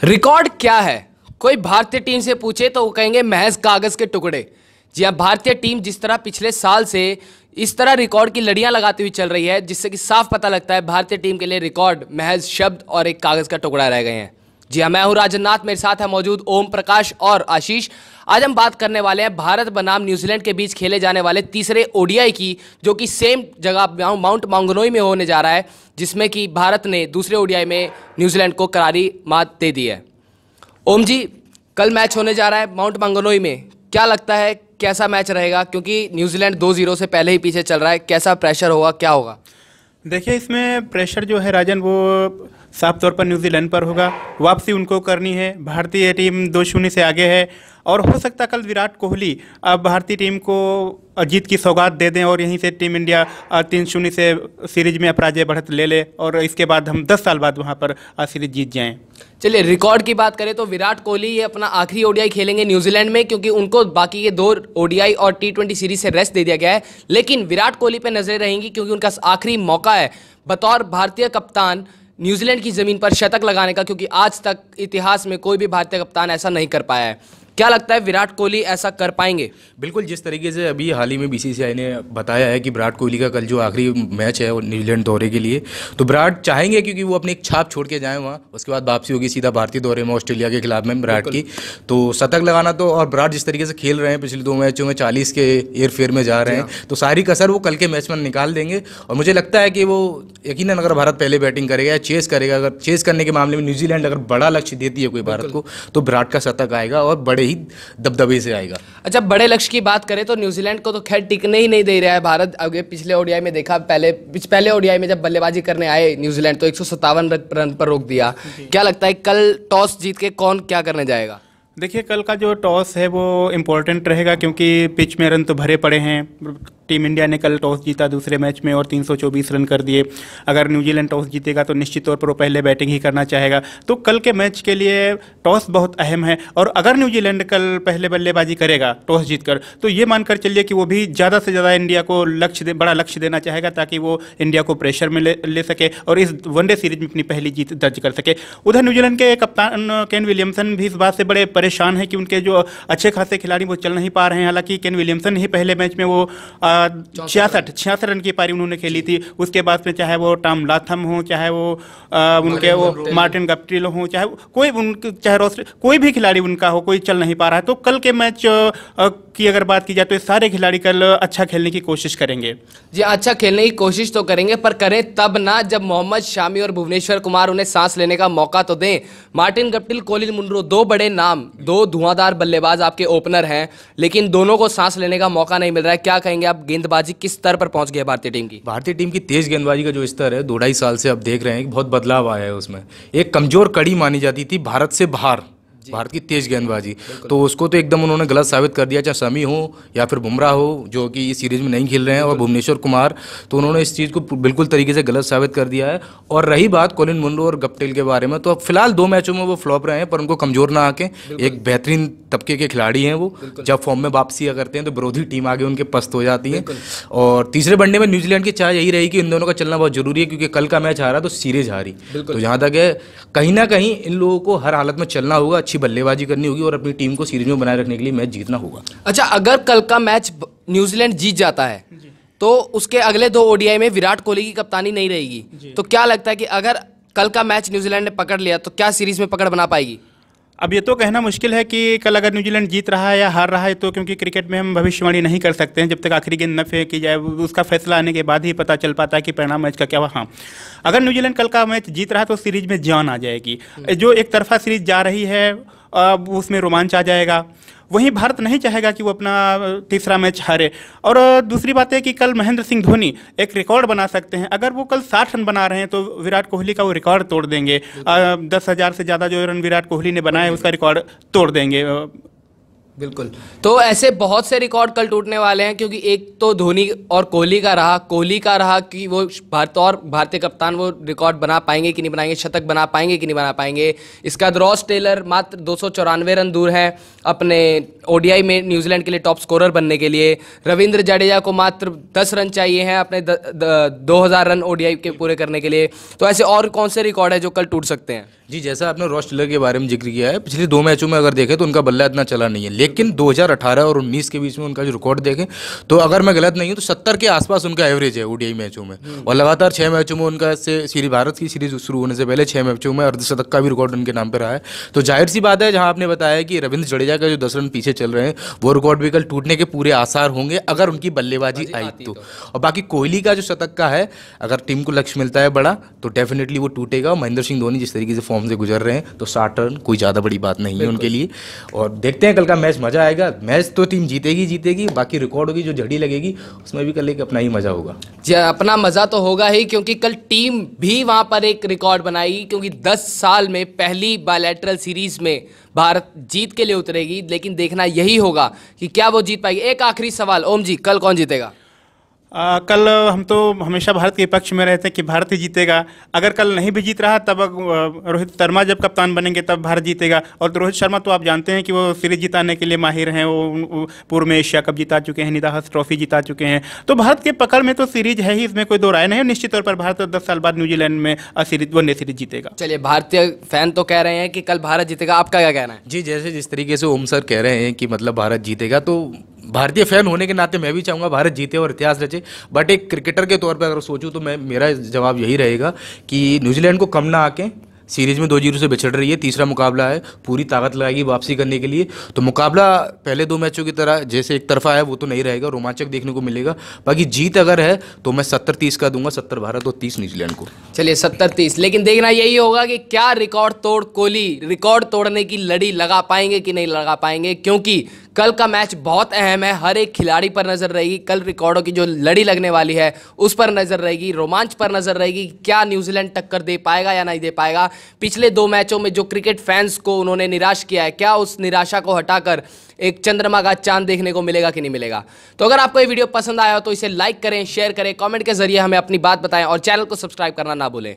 Record क्या है? कोई भारतीय टीम से पूछे तो वो कहेंगे महज कागज के टुकड़े। जी हाँ, भारतीय टीम जिस तरह पिछले साल से इस तरह रिकॉर्ड की लड़ियां लगाती हुई चल रही है, जिससे कि साफ पता लगता है भारतीय टीम के लिए रिकॉर्ड महज शब्द और एक कागज का टुकड़ा रह गए हैं। जी हाँ, मैं हूं राजनाथ, मेरे साथ है मौजूद ओम प्रकाश और आशीष। आज हम बात करने वाले हैं भारत बनाम न्यूजीलैंड के बीच खेले जाने वाले तीसरे ओडीआई की, जो कि सेम जगह माउंट मांगनोई में होने जा रहा है, जिसमें कि भारत ने दूसरे ओडीआई में न्यूजीलैंड को करारी मात दे दी है। ओम जी, कल मैच होने जा रहा है माउंट मांगनोई में, क्या लगता है कैसा मैच रहेगा? क्योंकि न्यूजीलैंड 2-0 से पहले ही पीछे चल रहा है, कैसा प्रेशर होगा, क्या होगा? देखिए, इसमें प्रेशर जो है राजन, वो साफ तौर पर न्यूजीलैंड पर होगा। वापसी उनको करनी है। भारतीय टीम 2-0 से आगे है और हो सकता है कल विराट कोहली अब भारतीय टीम को जीत की सौगात दे दें और यहीं से टीम इंडिया 3-0 से सीरीज में अपराजय बढ़त ले ले और इसके बाद हम 10 साल बाद वहां पर सीरीज जीत जाएं। चलिए, रिकॉर्ड की बात करें तो विराट कोहली ये अपना आखिरी ओडीआई खेलेंगे न्यूजीलैंड में, क्योंकि उनको बाकी के 2 ओडीआई और T20 सीरीज से रेस्ट दे दिया गया है। लेकिन विराट कोहली पे नजरें रहेंगी, क्योंकि उनका आखिरी मौका है बतौर भारतीय कप्तान न्यूजीलैंड की जमीन पर शतक लगाने का, क्योंकि आज तक इतिहास में कोई भी भारतीय कप्तान ऐसा नहीं कर पाया है। क्या लगता है विराट कोहली ऐसा कर पाएंगे? बिल्कुल, जिस तरीके से अभी हाल ही में बीसीसीआई ने बताया है कि विराट कोहली का कल जो आखिरी मैच है वो न्यूजीलैंड दौरे के लिए, तो विराट चाहेंगे क्योंकि वो अपनी एक छाप छोड़ के जाएं वहाँ। उसके बाद वापसी होगी सीधा भारतीय दौरे में ऑस्ट्रेलिया के खिलाफ में विराट की। तो शतक लगाना तो, और विराट जिस तरीके से खेल रहे हैं पिछले 2 मैचों में 40 के एयरफेयर में जा रहे हैं, तो सारी कसर वो कल के मैच में निकाल देंगे। और मुझे लगता है कि वो यकीनन अगर भारत पहले बैटिंग करेगा या चेस करेगा, अगर चेस करने के मामले में न्यूजीलैंड अगर बड़ा लक्ष्य देती है कोई भारत को, तो विराट का शतक आएगा और बड़े ही दबदबे से आएगा। अच्छा, बड़े लक्ष्य की बात करें तो न्यूजीलैंड को तो खैर टिकने ही नहीं दे रहा है भारत। आगे पिछले ओडीआई में देखा, पहले ओडीआई में जब बल्लेबाजी करने आए न्यूजीलैंड तो 157 रन पर रोक दिया। क्या लगता है कल टॉस जीत के कौन क्या करने जाएगा? देखिए, कल का जो टॉस है वो इम्पोर्टेंट रहेगा, क्योंकि पिच में रन तो भरे पड़े हैं। टीम इंडिया ने कल टॉस जीता दूसरे मैच में और 324 रन कर दिए। अगर न्यूजीलैंड टॉस जीतेगा तो निश्चित तौर पर वो पहले बैटिंग ही करना चाहेगा। तो कल के मैच के लिए टॉस बहुत अहम है और अगर न्यूजीलैंड कल पहले बल्लेबाजी करेगा टॉस जीतकर, तो ये मानकर चलिए कि वो भी ज़्यादा से ज़्यादा इंडिया को बड़ा लक्ष्य देना चाहेगा, ताकि वो इंडिया को प्रेशर में ले सके और इस वनडे सीरीज में अपनी पहली जीत दर्ज कर सके। उधर न्यूजीलैंड के कप्तान केन विलियमसन भी इस बात से बड़े परेशान है कि उनके जो अच्छे खासे खिलाड़ी वो चल नहीं पा रहे हैं। हालांकि केन विलियमसन ही पहले मैच में वो 66 रन की पारी उन्होंने खेली थी। उसके बाद में चाहे वो टॉम लाथम हो, चाहे वो उनके वो मार्टिन गप्टिल हो, चाहे कोई भी खिलाड़ी उनका हो, कोई चल नहीं पा रहा है। तो कल के मैच की अगर बात की जाए तो सारे खिलाड़ी कल अच्छा खेलने की कोशिश करेंगे। जी, अच्छा खेलने की कोशिश तो करेंगे, पर करें तब ना जब मोहम्मद शामी और भुवनेश्वर कुमार उन्हें सांस लेने का मौका तो दें। मार्टिन गप्टिल, कोलिन मुनरो, 2 बड़े नाम, 2 धुआंधार बल्लेबाज आपके ओपनर हैं, लेकिन दोनों को सांस लेने का मौका नहीं मिल रहा है। क्या कहेंगे आप, गेंदबाजी किस स्तर पर पहुंच गई है भारतीय टीम की? भारतीय टीम की तेज गेंदबाजी का जो स्तर है 2-2.5 साल से अब देख रहे हैं कि बहुत बदलाव आया है उसमें। एक कमजोर कड़ी मानी जाती थी भारत से बाहर, भारत की तेज गेंदबाजी, तो उसको तो एकदम उन्होंने गलत साबित कर दिया, चाहे शमी हो या फिर बुमराह हो जो कि इस सीरीज में नहीं खेल रहे हैं, और भुवनेश्वर कुमार, तो उन्होंने इस चीज़ को बिल्कुल तरीके से गलत साबित कर दिया है। और रही बात कोलिन मुनरो और गप्टिल के बारे में, तो अब फिलहाल 2 मैचों में वो फ्लॉप रहे हैं, पर उनको कमजोर ना आके एक बेहतरीन तबके के खिलाड़ी हैं वो। जब फॉर्म में वापसी करते हैं तो विरोधी टीम आगे उनके पस्त हो जाती है। और तीसरे वनडे में न्यूजीलैंड की चाह यही रही कि इन दोनों का चलना बहुत जरूरी है, क्योंकि कल का मैच हारा तो सीरीज हारी। तो जहाँ तक है, कहीं ना कहीं इन लोगों को हर हालत में चलना होगा, अच्छी बल्लेबाजी करनी होगी और अपनी टीम को सीरीज में बनाए रखने के लिए मैच जीतना होगा। अच्छा, अगर कल का मैच न्यूजीलैंड जीत जाता है तो उसके अगले 2 ओडीआई में विराट कोहली की कप्तानी नहीं रहेगी, तो क्या लगता है कि अगर कल का मैच न्यूजीलैंड ने पकड़ लिया तो क्या सीरीज में पकड़ बना पाएगी? अब ये तो कहना मुश्किल है कि कल अगर न्यूजीलैंड जीत रहा है या हार रहा है, तो क्योंकि क्रिकेट में हम भविष्यवाणी नहीं कर सकते हैं जब तक आखिरी गेंद न फेंकी जाए। उसका फैसला आने के बाद ही पता चल पाता है कि परिणाम मैच का क्या हुआ। हाँ, अगर न्यूजीलैंड कल का मैच जीत रहा है तो सीरीज में जान आ जाएगी। जो एक तरफा सीरीज जा रही है उसमें रोमांच आ जाएगा। वहीं भारत नहीं चाहेगा कि वो अपना तीसरा मैच हारे। और दूसरी बात है कि कल महेंद्र सिंह धोनी एक रिकॉर्ड बना सकते हैं। अगर वो कल 60 रन बना रहे हैं तो विराट कोहली का वो रिकॉर्ड तोड़ देंगे। 10,000 से ज़्यादा जो रन विराट कोहली ने बनाए उसका रिकॉर्ड तोड़ देंगे। बिल्कुल। तो ऐसे बहुत से रिकॉर्ड कल टूटने वाले हैं, क्योंकि एक तो धोनी और कोहली का रहा कि वो भारतीय कप्तान वो रिकॉर्ड बना पाएंगे कि नहीं बनाएंगे, शतक बना पाएंगे कि नहीं बना पाएंगे। इसका रॉस टेलर मात्र 294 रन दूर है अपने ओडीआई में न्यूजीलैंड के लिए टॉप स्कोरर बनने के लिए। रविंद्र जडेजा को मात्र 10 रन चाहिए हैं अपने 2000 रन ओडीआई के पूरे करने के लिए। तो ऐसे और कौन से रिकॉर्ड है जो कल टूट सकते हैं? जी, जैसा आपने रॉस टेलर के बारे में जिक्र किया है, पिछले 2 मैचों में अगर देखें तो उनका बल्ला इतना चला नहीं है, लेकिन 2018 और 19 के बीच में उनका जो रिकॉर्ड देखें तो अगर मैं गलत नहीं हूं तो 70 के आसपास उनका एवरेज है ओडीआई मैचों में। और लगातार 6 मैचों में उनका भारत की सीरीज शुरू होने से पहले 6 मैचों में अर्धशतक का भी रिकॉर्ड उनके नाम पर रहा है। तो जाहिर सी बात है, जहां आपने बताया कि रविंद्र जडेजा का जो 10 रन पीछे चल रहे हैं वो रिकॉर्ड भी कल टूटने के पूरे आसार होंगे अगर उनकी बल्लेबाजी आई तो। और बाकी कोहली का जो शतक का है, अगर टीम को लक्ष्य मिलता है बड़ा तो डेफिनेटली वो टूटेगा। महेंद्र सिंह धोनी जिस तरीके से फॉर्म से गुजर रहे हैं तो 60 रन कोई ज़्यादा बड़ी बात नहीं है उनके लिए। और देखते हैं कल का मैच, मज़ा आएगा। मैच तो टीम जीतेगी, बाकी रिकॉर्ड की जो झड़ी लगेगी उसमें भी कल एक अपना ही मज़ा होगा। जी, अपना मज़ा तो होगा ही, क्योंकि कल टीम भी वहाँ पर एक रिकॉर्ड बनाएगी, क्योंकि 10 साल में पहली बायलैटरल सीरीज में भारत जीत के लिए उतरेगी। लेकिन देखना यही होगा कि क्या वो जीत पाएगी। एक आखिरी सवाल, ओम जी, कल कौन जीतेगा? कल हम तो हमेशा भारत के पक्ष में रहते हैं कि भारत ही जीतेगा। अगर कल नहीं भी जीत रहा तब रोहित शर्मा जब कप्तान बनेंगे तब भारत जीतेगा। और रोहित शर्मा तो आप जानते हैं कि वो सीरीज जिताने के लिए माहिर हैं। वो पूर्व में एशिया कप जिता चुके हैं, निदाहस ट्रॉफी जिता चुके हैं। तो भारत के पकड़ में तो सीरीज है ही, इसमें कोई दो राय नहीं है। निश्चित तौर पर भारत 10 साल बाद न्यूजीलैंड में वनडे सीरीज जीतेगा। चलिए, भारतीय फैन तो कह रहे हैं कि कल भारत जीतेगा, आपका क्या कहना है? जी, जैसे जिस तरीके से ओम सर कह रहे हैं कि मतलब भारत जीतेगा, तो भारतीय फैन होने के नाते मैं भी चाहूँगा भारत जीते और इतिहास रचे। बट एक क्रिकेटर के तौर पर अगर सोचूं तो मेरा जवाब यही रहेगा कि न्यूजीलैंड को कम ना आके सीरीज में 2-0 से बिछड़ रही है, तीसरा मुकाबला है, पूरी ताकत लगाएगी वापसी करने के लिए। तो मुकाबला पहले 2 मैचों की तरह जैसे एक तरफा है वो तो नहीं रहेगा, रोमांचक देखने को मिलेगा। बाकी जीत अगर है तो मैं 70-30 का दूंगा, 70 भारत और 30 न्यूजीलैंड को। चलिए, 70-30। लेकिन देखना यही होगा कि क्या रिकॉर्ड तोड़ कोहली रिकॉर्ड तोड़ने की लड़ी लगा पाएंगे कि नहीं लगा पाएंगे, क्योंकि कल का मैच बहुत अहम है। हर एक खिलाड़ी पर नजर रहेगी। कल रिकॉर्डों की जो लड़ी लगने वाली है उस पर नजर रहेगी, रोमांच पर नजर रहेगी। क्या न्यूजीलैंड टक्कर दे पाएगा या नहीं दे पाएगा? पिछले 2 मैचों में जो क्रिकेट फैंस को उन्होंने निराश किया है, क्या उस निराशा को हटाकर एक चंद्रमा का चांद देखने को मिलेगा कि नहीं मिलेगा? तो अगर आपको ये वीडियो पसंद आया हो तो इसे लाइक करें, शेयर करें, कमेंट के जरिए हमें अपनी बात बताएं और चैनल को सब्सक्राइब करना ना भूलें।